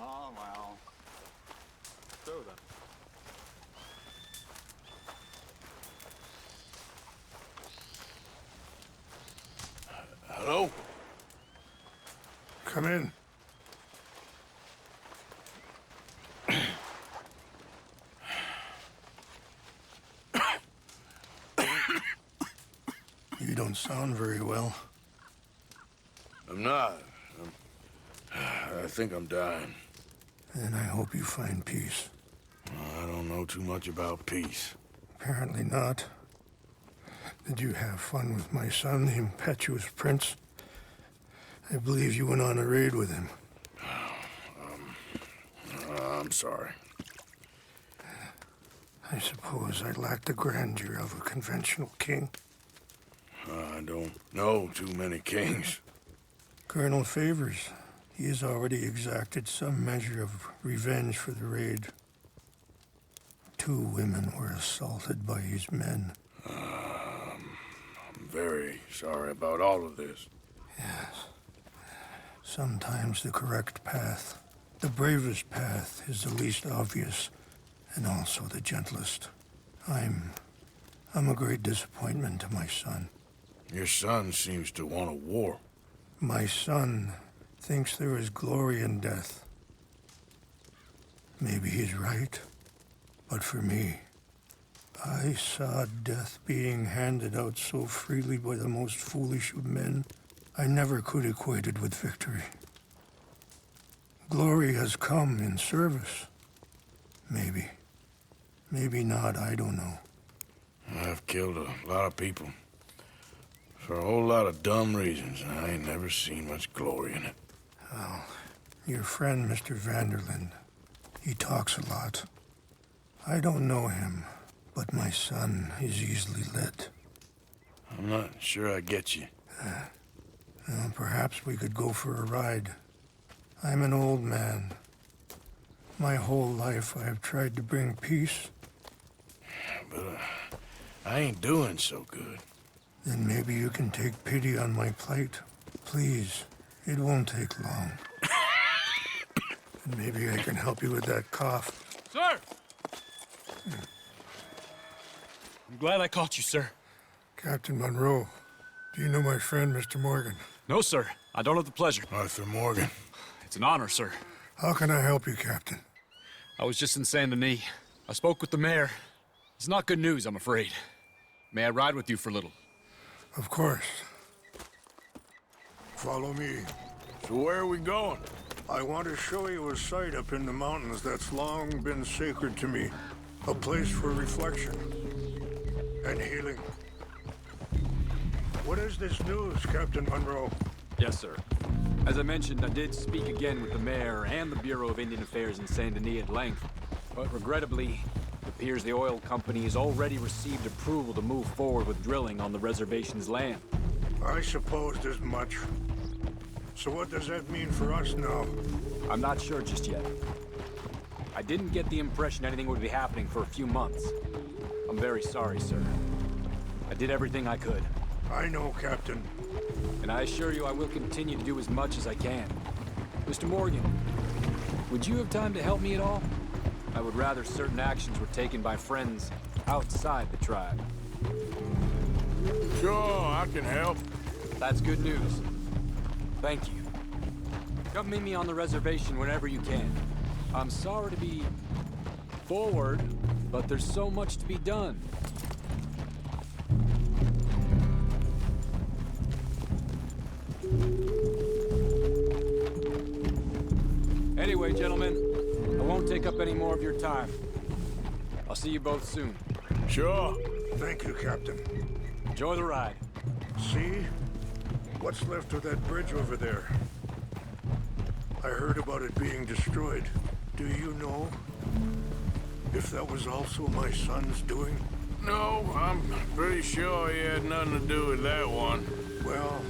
Oh, well. So then. Hello? Come in. You don't sound very well. I'm not. I think I'm dying. Then I hope you find peace. I don't know too much about peace. Apparently not. Did you have fun with my son, the impetuous prince? I believe you went on a raid with him. I'm sorry. I suppose I lack the grandeur of a conventional king. I don't know too many kings. Colonel Favors, he has already exacted some measure of revenge for the raid. 2 women were assaulted by his men. I'm very sorry about all of this. Yes. Sometimes the correct path, the bravest path, is the least obvious, and also the gentlest. I'm a great disappointment to my son. Your son seems to want a war. My son thinks there is glory in death. Maybe he's right, but for me, I saw death being handed out so freely by the most foolish of men, I never could equate it with victory. Glory has come in service. Maybe. Maybe not, I don't know. I've killed a lot of people. For a whole lot of dumb reasons, and I ain't never seen much glory in it. Well, your friend, Mr. Vanderlyn, he talks a lot. I don't know him, but my son is easily led. I'm not sure I get you. Well, perhaps we could go for a ride. I'm an old man. My whole life I have tried to bring peace. But I ain't doing so good. Then maybe you can take pity on my plight. Please, it won't take long. And maybe I can help you with that cough. Sir! I'm glad I caught you, sir. Captain Monroe, do you know my friend, Mr. Morgan? No, sir. I don't have the pleasure. Arthur Morgan. It's an honor, sir. How can I help you, Captain? I was just in Saint Denis. I spoke with the mayor. It's not good news, I'm afraid. May I ride with you for a little? Of course. Follow me. So where are we going? I want to show you a site up in the mountains that's long been sacred to me. A place for reflection and healing. What is this news, Captain Monroe? Yes, sir. As I mentioned, I did speak again with the mayor and the Bureau of Indian Affairs in Saint Denis at length. But regrettably, it appears the oil company has already received approval to move forward with drilling on the reservation's land. I supposed as much. So what does that mean for us now? I'm not sure just yet. I didn't get the impression anything would be happening for a few months. I'm very sorry, sir. I did everything I could. I know, Captain. And I assure you I will continue to do as much as I can. Mr. Morgan, would you have time to help me at all? I would rather certain actions were taken by friends outside the tribe. Sure, I can help. That's good news. Thank you. Come meet me on the reservation whenever you can. I'm sorry to be forward, but there's so much to be done. Anyway, gentlemen, I won't take up any more of your time. I'll see you both soon. Sure. Thank you, Captain. Enjoy the ride. See? What's left of that bridge over there? I heard about it being destroyed. Do you know if that was also my son's doing? No, I'm pretty sure he had nothing to do with that one. Well,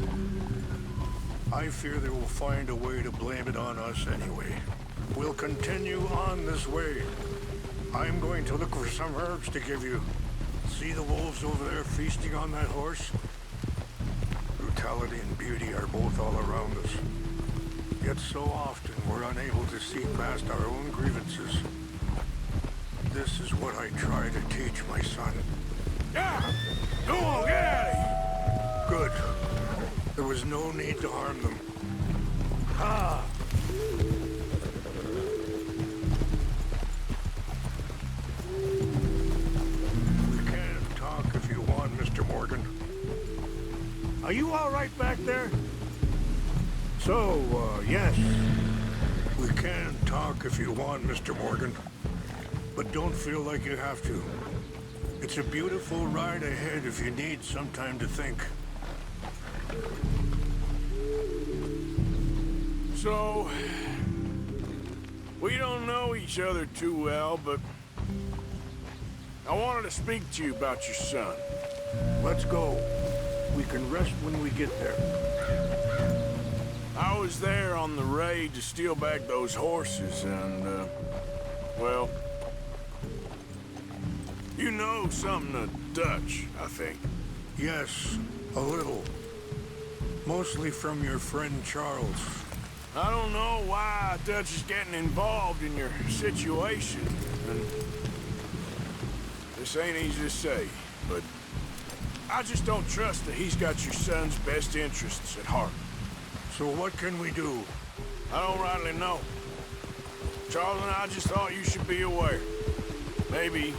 I fear they will find a way to blame it on us anyway. We'll continue on this way. I'm going to look for some herbs to give you. See the wolves over there feasting on that horse? Brutality and beauty are both all around us. Yet so often we're unable to see past our own grievances. This is what I try to teach my son. Yeah! Go on, get out of here! Good. There was no need to harm them. Ah! We can talk if you want, Mr. Morgan. Are you all right back there? So, yes. We can talk if you want, Mr. Morgan. But don't feel like you have to. It's a beautiful ride ahead if you need some time to think. So, we don't know each other too well, but I wanted to speak to you about your son. Let's go. We can rest when we get there. I was there on the raid to steal back those horses, and, well, you know something of Dutch, I think. Yes, a little. Mostly from your friend Charles. I don't know why Dutch is getting involved in your situation, and this ain't easy to say, but I just don't trust that he's got your son's best interests at heart. So what can we do? I don't rightly know. Charles and I just thought you should be aware. Maybe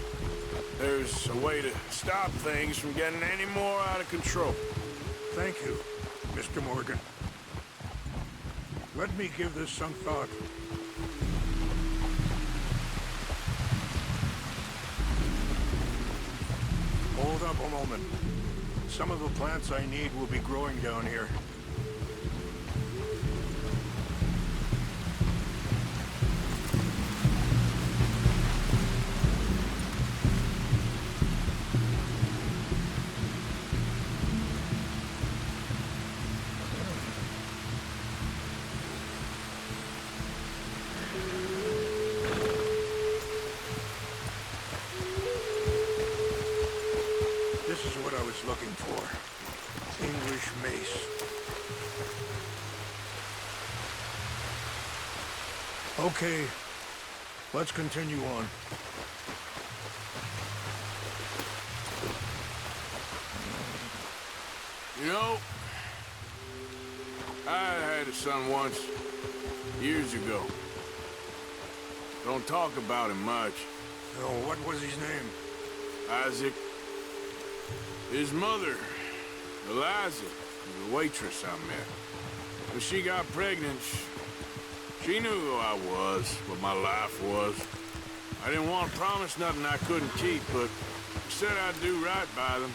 there's a way to stop things from getting any more out of control. Thank you, Mr. Morgan. Let me give this some thought. Hold up a moment. Some of the plants I need will be growing down here. This is what I was looking for. English mace. Okay, let's continue on. You know, I had a son once, years ago. Don't talk about him much. Oh, what was his name? Isaac. His mother, Eliza, was a waitress I met. When she got pregnant, she knew who I was, what my life was. I didn't want to promise nothing I couldn't keep, but I said I'd do right by them.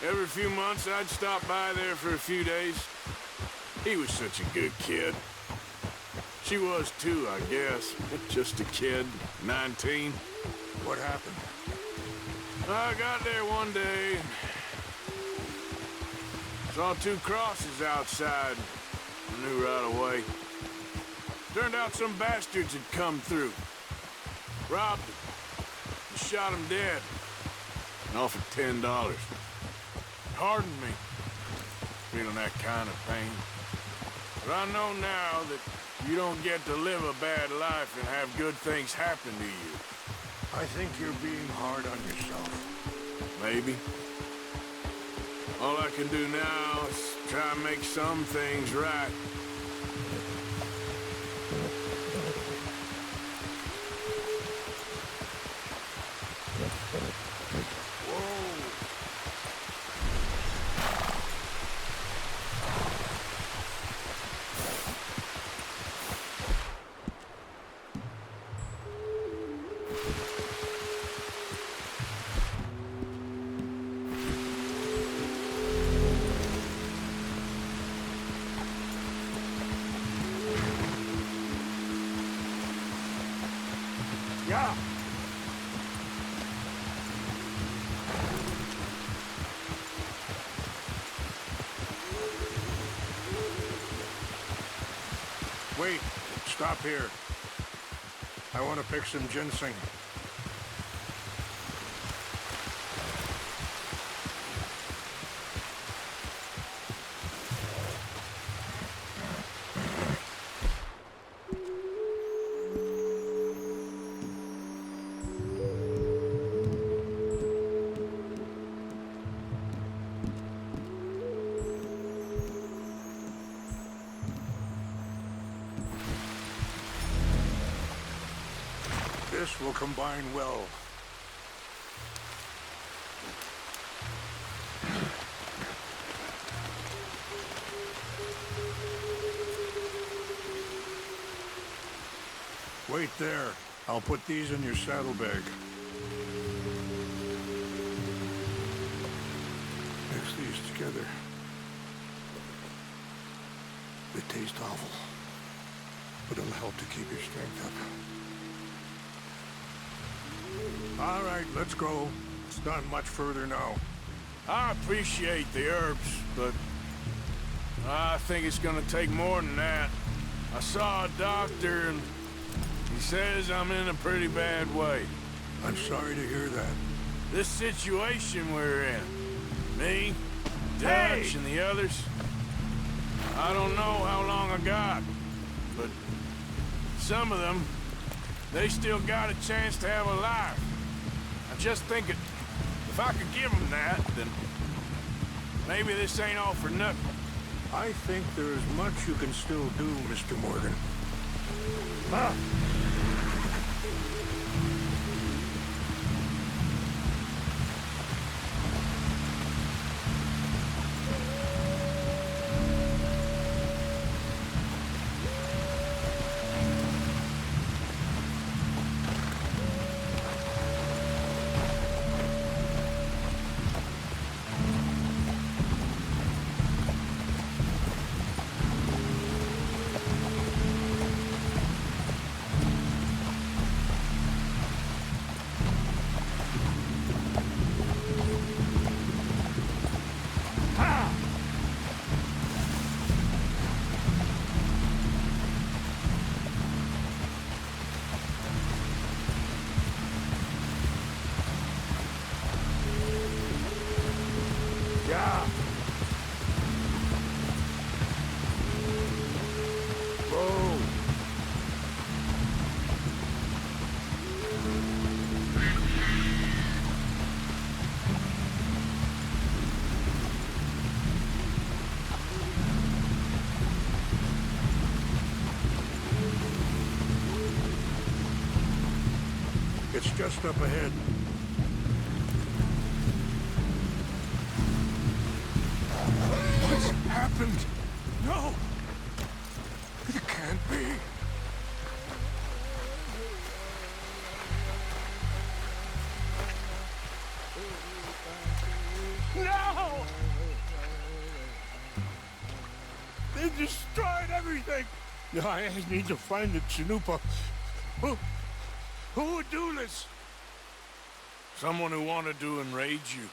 Every few months, I'd stop by there for a few days. He was such a good kid. She was too, I guess. Just a kid, 19. What happened? I got there one day, saw two crosses outside. I knew right away. Turned out some bastards had come through, robbed him, and shot him dead, and offered $10. It hardened me, feeling that kind of pain. But I know now that you don't get to live a bad life and have good things happen to you. I think you're being hard on yourself. Maybe. All I can do now is try and make some things right. Yeah. Wait, stop here. I want to pick some ginseng. This will combine well. Wait there. I'll put these in your saddlebag. Mix these together. They taste awful, but it'll help to keep your strength up. All right, let's go. It's not much further now. I appreciate the herbs, but I think it's gonna take more than that. I saw a doctor and he says I'm in a pretty bad way. I'm sorry to hear that. This situation we're in, me, Dutch, and the others, I don't know how long I got, but some of them, they still got a chance to have a life. I just think if I could give them that, then maybe this ain't all for nothing. I think there is much you can still do, Mr. Morgan. Ah! Yeah. Whoa. It's just up ahead. What's happened? No! It can't be. No! They destroyed everything! No, I need to find the Chanupa. Who would do this? Someone who wanted to enrage you.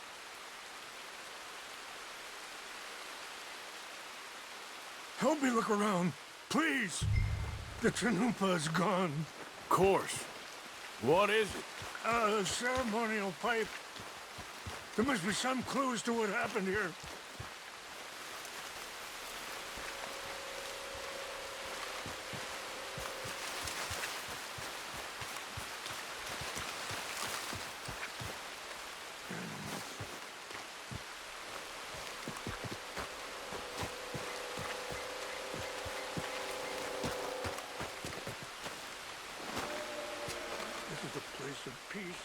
Help me look around, please. The Chanupa is gone. Of course. What is it? A ceremonial pipe. There must be some clues to what happened here. This is a place of peace.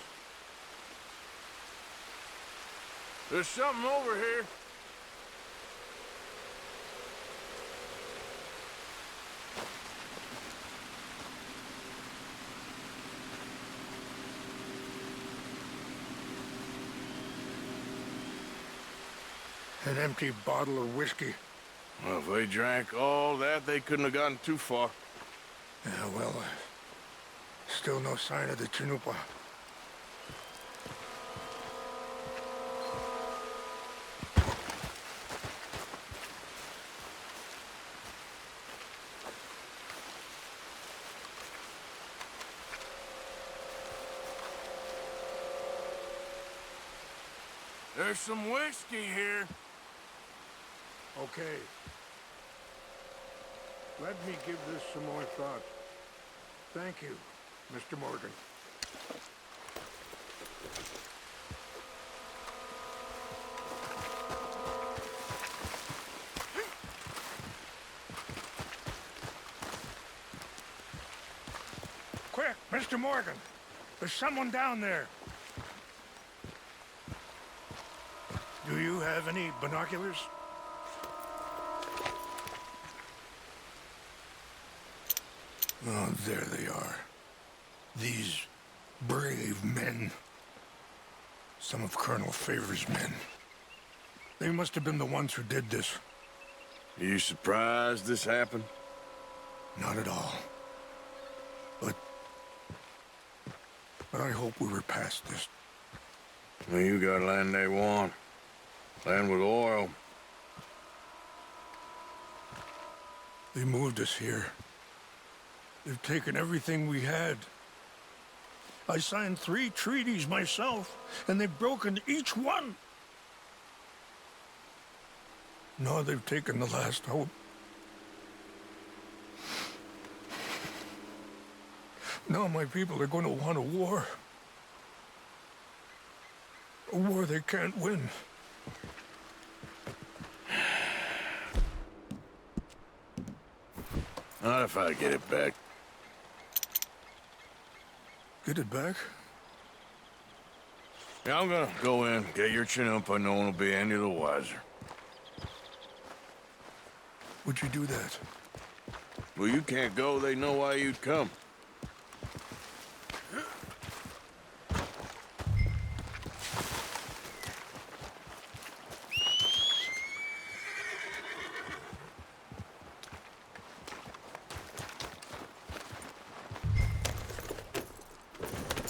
There's something over here. An empty bottle of whiskey. Well, if they drank all that, they couldn't have gotten too far. Yeah, well, still no sign of the Chanupa. There's some whiskey here. Okay. Let me give this some more thought. Thank you, Mr. Morgan. Quick, Mr. Morgan. There's someone down there. Do you have any binoculars? Oh, there they are. These brave men. Some of Colonel Favor's men. They must have been the ones who did this. Are you surprised this happened? Not at all. But I hope we were past this. Well, you got land they want. Land with oil. They moved us here. They've taken everything we had. I signed 3 treaties myself, and they've broken each one. Now they've taken the last hope. Now my people are going to want a war. A war they can't win. Not if I get it back. Get it back? Yeah, I'm gonna go in, get your chinoopa, no one will be any the wiser. Would you do that? Well, you can't go, they know why you'd come.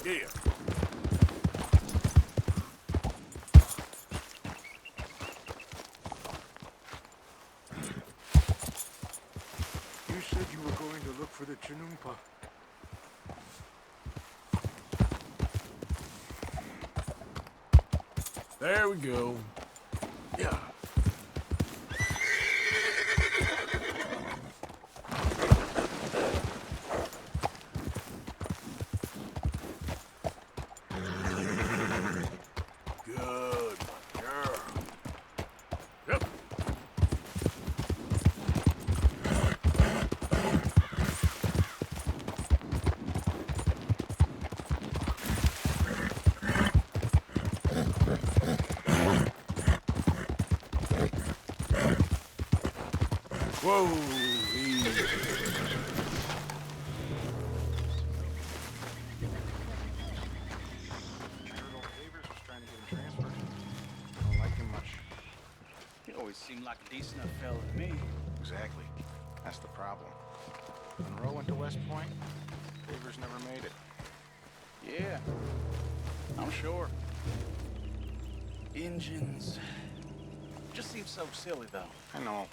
Yeah. You said you were going to look for the Chinumpa. There we go. Yeah. Good girl. Yep. Whoa, easy. Colonel Favors was trying to get him transferred. I don't like him much. He always seemed like a decent enough fella to me. Exactly. That's the problem. Monroe went to West Point. Favors never made it. Yeah, I'm sure. Engines. Just seems so silly, though. I know.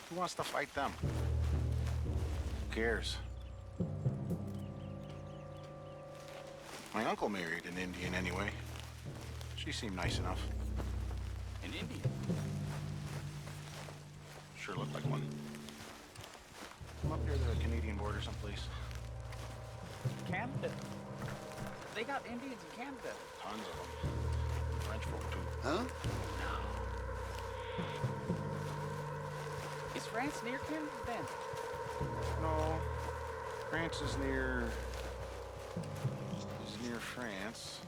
Who wants to fight them? Who cares? My uncle married an Indian anyway. She seemed nice enough. An Indian. Sure looked like one. Come up here to the Canadian border someplace. Canada. They got Indians in Canada. Tons of them. French folk too. Huh? Is France near Canada then? No. France is near France.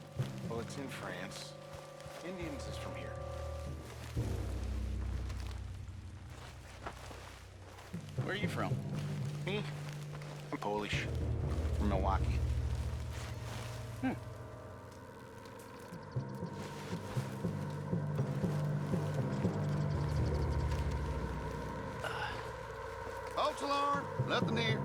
Well, it's in France. Indians is from here. Where are you from? Me? I'm Polish. From Milwaukee. False alarm. Nothing here.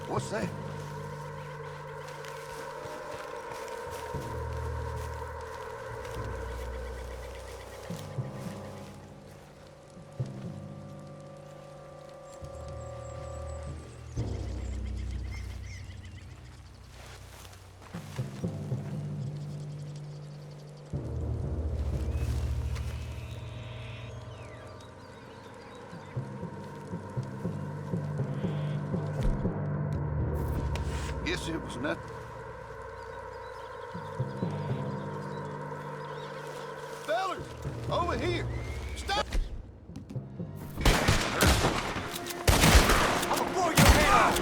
What's that? Guess it was nothing. Fellas, over here. Stop! I'm gonna blow your head off!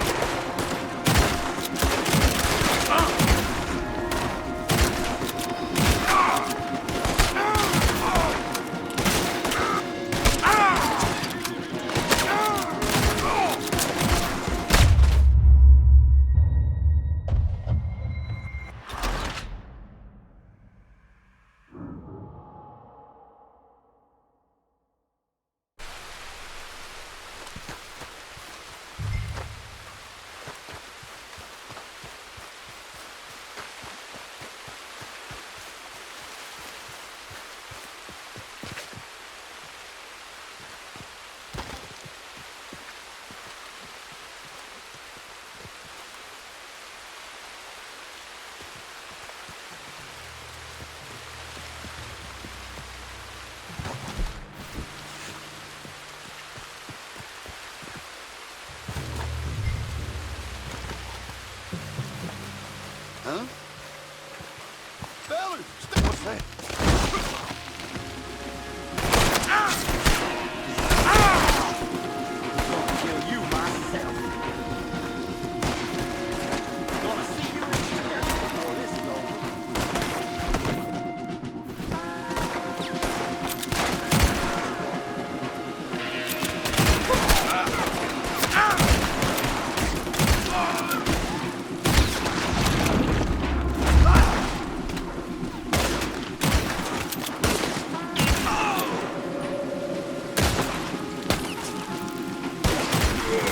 Huh? Fellas, stop! What's that? Kill you myself. Gonna see you in here before this is over.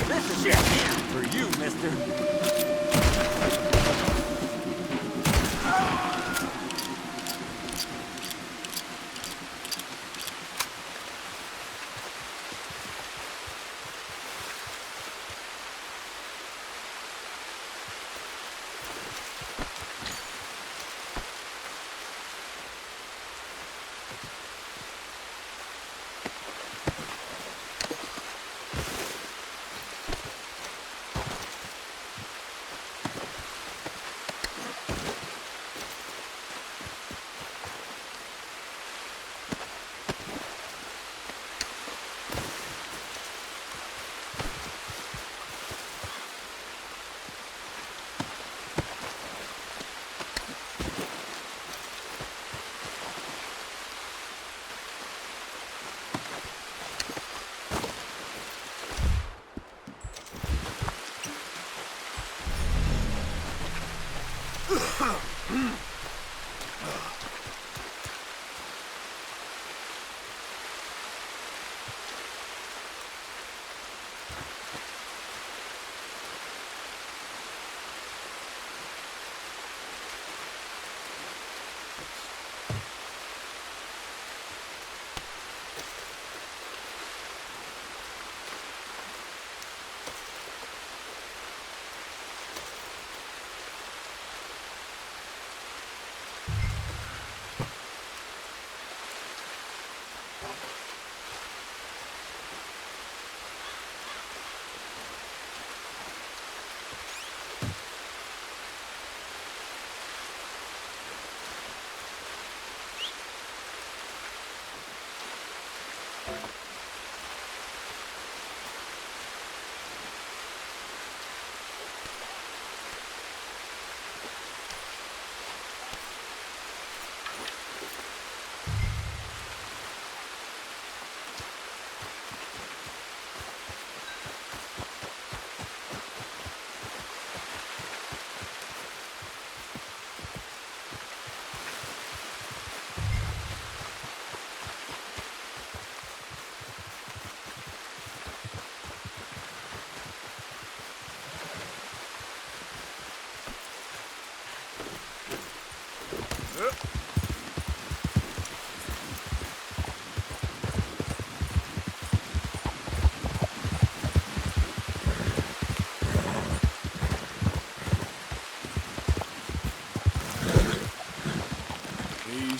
This is your hand for you, mister.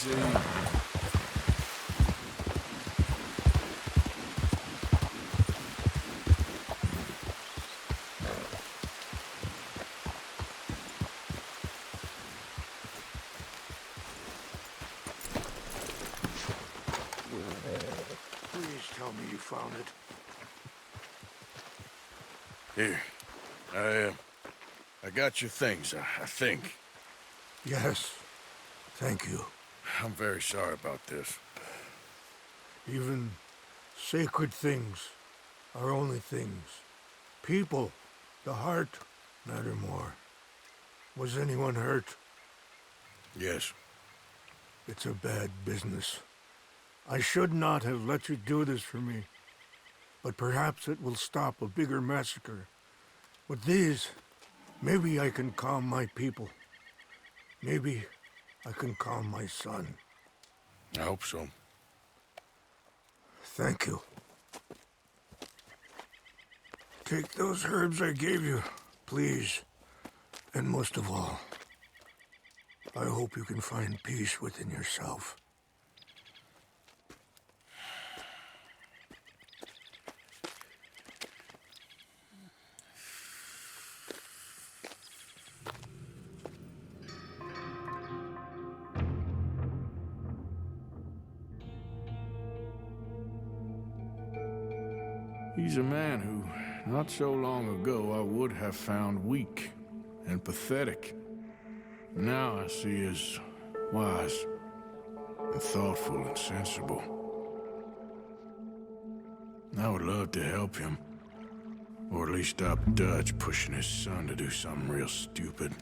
Easy. Please tell me you found it. Here. I got your things, I think. Yes. Thank you. I'm very sorry about this. Even sacred things are only things. People, the heart, matter more. Was anyone hurt? Yes. It's a bad business. I should not have let you do this for me. But perhaps it will stop a bigger massacre. With these, maybe I can calm my people. Maybe I can calm my son. I hope so. Thank you. Take those herbs I gave you, please. And most of all, I hope you can find peace within yourself. He's a man who, not so long ago, I would have found weak and pathetic. Now I see as wise and thoughtful and sensible. I would love to help him, or at least stop Dutch pushing his son to do something real stupid.